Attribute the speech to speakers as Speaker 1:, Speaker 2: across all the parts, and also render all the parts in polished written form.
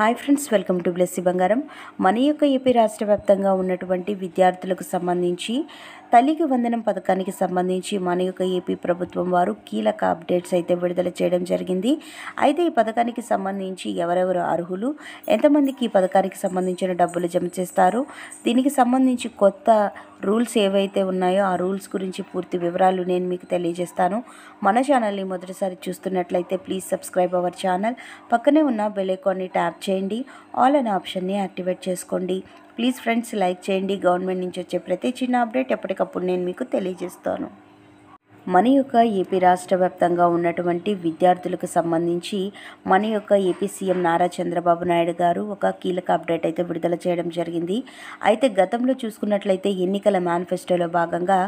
Speaker 1: Hi friends, welcome to Blessy బంగారం. మన యొక్క ఏపీ రాష్ట్ర వ్యాప్తంగా ఉన్నటువంటి విద్యార్థులకు సంబంధించి తల్లికి వందనం పథకానికి సంబంధించి మన యొక్క ఏపీ ప్రభుత్వం వారు కీలక అప్డేట్స్ అయితే విడుదల చేయడం జరిగింది. అయితే ఈ పథకానికి సంబంధించి ఎవరెవరు అర్హులు, ఎంతమందికి ఈ పథకానికి సంబంధించిన డబ్బులు జమ చేస్తారు, దీనికి సంబంధించి కొత్త రూల్స్ ఏవైతే ఉన్నాయో ఆ రూల్స్ గురించి పూర్తి వివరాలు నేను మీకు తెలియజేస్తాను. మన ఛానల్ని మొదటిసారి చూస్తున్నట్లయితే ప్లీజ్ సబ్స్క్రైబ్ అవర్ ఛానల్. పక్కనే ఉన్న బెల్ ఐకాన్ని ట్యాప్ చేయండి, ఆల్ అనే ఆప్షన్ని యాక్టివేట్ చేసుకోండి. ప్లీజ్ ఫ్రెండ్స్ లైక్ చేయండి. గవర్నమెంట్ నుంచి వచ్చే ప్రతి చిన్న అప్డేట్ ఎప్పటికప్పుడు నేను మీకు తెలియజేస్తాను. మన యొక్క ఏపీ రాష్ట్ర వ్యాప్తంగా ఉన్నటువంటి విద్యార్థులకు సంబంధించి మన యొక్క ఏపీ సీఎం నారా చంద్రబాబు నాయుడు గారు ఒక కీలక అప్డేట్ అయితే విడుదల చేయడం జరిగింది. అయితే గతంలో చూసుకున్నట్లయితే ఎన్నికల మేనిఫెస్టోలో భాగంగా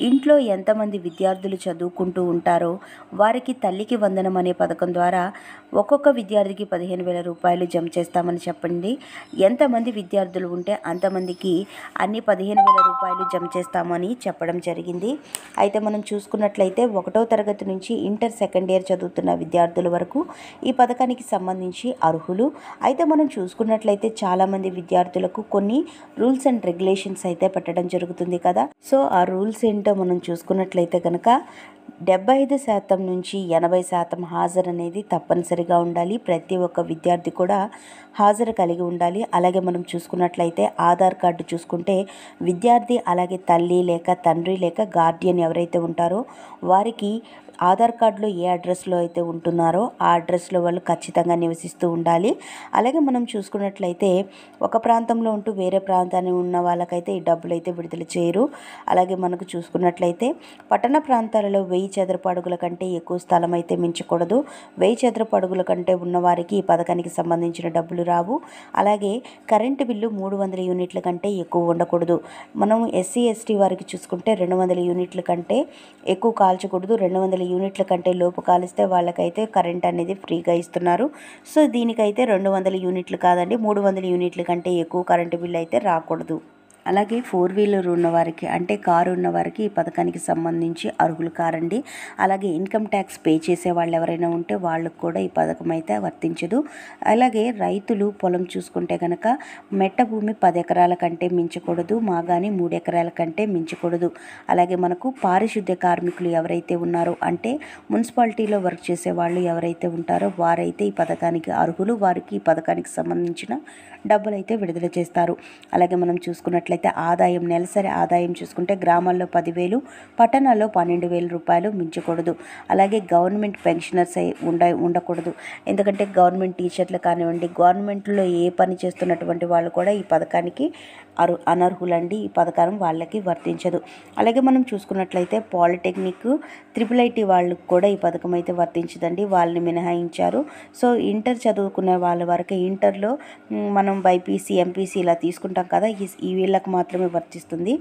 Speaker 1: ఇంట్లో ఎంతమంది విద్యార్థులు చదువుకుంటూ ఉంటారో వారికి తల్లికి వందనం అనే పథకం ద్వారా ఒక్కొక్క విద్యార్థికి 15,000 రూపాయలు జమ చేస్తామని చెప్పండి. ఎంతమంది విద్యార్థులు ఉంటే అంతమందికి అన్ని 15,000 రూపాయలు జమ చేస్తామని చెప్పడం జరిగింది. అయితే మనం చూసుకున్నట్లయితే 1వ తరగతి నుంచి ఇంటర్ సెకండ్ ఇయర్ చదువుతున్న విద్యార్థుల వరకు ఈ పథకానికి సంబంధించి అర్హులు. అయితే మనం చూసుకున్నట్లయితే చాలామంది విద్యార్థులకు కొన్ని రూల్స్ అండ్ రెగ్యులేషన్స్ అయితే పెట్టడం జరుగుతుంది కదా. సో ఆ రూల్స్ ఏంటో మనం చూసుకున్నట్లయితే కనుక 75% నుంచి 80% హాజరు అనేది తప్పనిసరిగా ఉండాలి. ప్రతి ఒక్క విద్యార్థి కూడా హాజరు కలిగి ఉండాలి. అలాగే మనం చూసుకున్నట్లయితే ఆధార్ కార్డు చూసుకుంటే విద్యార్థి అలాగే తల్లి లేక తండ్రి లేక గార్డియన్ ఎవరైతే ఉంటారో వారికి ఆధార్ కార్డులో ఏ అడ్రస్లో అయితే ఉంటున్నారో ఆ అడ్రస్లో వాళ్ళు ఖచ్చితంగా నివసిస్తూ ఉండాలి. అలాగే మనం చూసుకున్నట్లయితే ఒక ప్రాంతంలో ఉంటూ వేరే ప్రాంతాన్ని ఉన్న వాళ్ళకైతే ఈ డబ్బులు అయితే విడుదల చేయరు. అలాగే మనకు చూసుకున్నట్లయితే పట్టణ ప్రాంతాలలో 1000 చదరపు అడుగుల కంటే ఎక్కువ స్థలం అయితే మించకూడదు. 1000 చదరపు అడుగుల కంటే ఉన్నవారికి ఈ పథకానికి సంబంధించిన డబ్బులు రావు. అలాగే కరెంటు బిల్లు 300 యూనిట్ల కంటే ఎక్కువ ఉండకూడదు. మనం ఎస్సీ ఎస్టీ వారికి చూసుకుంటే 200 యూనిట్ల కంటే ఎక్కువ కాల్చకూడదు. 200 యూనిట్ల కంటే లోపు కాలిస్తే వాళ్ళకైతే కరెంట్ అనేది ఫ్రీగా ఇస్తున్నారు. సో దీనికైతే 200 యూనిట్లు కాదండి, 300 యూనిట్ల కంటే ఎక్కువ కరెంటు బిల్లు అయితే రాకూడదు. అలాగే 4 వీలర్ ఉన్నవారికి అంటే కారు ఉన్నవారికి ఈ పథకానికి సంబంధించి అర్హులు కారండి. అలాగే ఇన్కమ్ ట్యాక్స్ పే చేసే వాళ్ళు ఎవరైనా ఉంటే వాళ్ళకు కూడా ఈ పథకం అయితే వర్తించదు. అలాగే రైతులు పొలం చూసుకుంటే కనుక మెట్ట భూమి 10 ఎకరాల కంటే మించకూడదు, మాగాని 3 ఎకరాల కంటే మించకూడదు. అలాగే మనకు పారిశుద్ధ్య కార్మికులు ఎవరైతే ఉన్నారో అంటే మున్సిపాలిటీలో వర్క్ చేసే వాళ్ళు ఎవరైతే ఉంటారో వారైతే ఈ పథకానికి అర్హులు. వారికి ఈ పథకానికి సంబంధించిన డబ్బులు అయితే విడుదల చేస్తారు. అలాగే మనం చూసుకున్నట్లయితే ఆదాయం, నెలసరి ఆదాయం చూసుకుంటే గ్రామాల్లో 10,000, పట్టణాల్లో 12,000 రూపాయలు మించకూడదు. అలాగే గవర్నమెంట్ పెన్షనర్స్ ఉండకూడదు. ఎందుకంటే గవర్నమెంట్ టీచర్లు కానివ్వండి, గవర్నమెంట్లో ఏ పని చేస్తున్నటువంటి వాళ్ళు కూడా ఈ పథకానికి అనర్హులండి. ఈ పథకం వాళ్ళకి వర్తించదు. అలాగే మనం చూసుకున్నట్లయితే పాలిటెక్నిక్, IIIT వాళ్ళకు కూడా ఈ పథకం అయితే వర్తించదండి, వాళ్ళని మినహాయించారు. సో ఇంటర్ చదువుకునే వాళ్ళ వరకు ఇంటర్లో మనం బైపీసీ, ఎంపీసీ ఇలా తీసుకుంటాం కదా, ఈ వీళ్ళకి మాత్రమే వర్తిస్తుంది.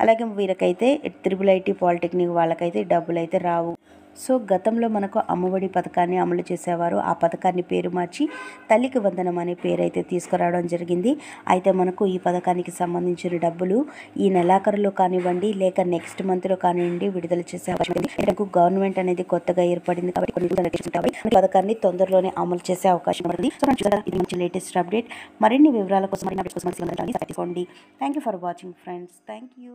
Speaker 1: అలాగే వీరికైతే IIIT పాలిటెక్నిక్ వాళ్ళకైతే డబ్బులు అయితే రావు. సో గతంలో మనకు అమ్మఒడి పథకాన్ని అమలు చేసేవారు. ఆ పథకాన్ని పేరు మార్చి తల్లికి వందనం అనే పేరు అయితే తీసుకురావడం జరిగింది. అయితే మనకు ఈ పథకానికి సంబంధించిన డబ్బులు ఈ నెలాఖరులో కానివ్వండి లేక నెక్స్ట్ మంత్లో కానివ్వండి విడుదల చేసే అవకాశం ఉంది. మనకు గవర్నమెంట్ అనేది కొత్తగా ఏర్పడింది కాబట్టి కొన్ని పథకాన్ని తొందరలోనే అమలు చేసే అవకాశం ఉంది. సో ఇది మంచి లేటెస్ట్ అప్డేట్. మరిన్ని వివరాల కోసం తీసుకోండి. Thank you for watching friends. Thank you.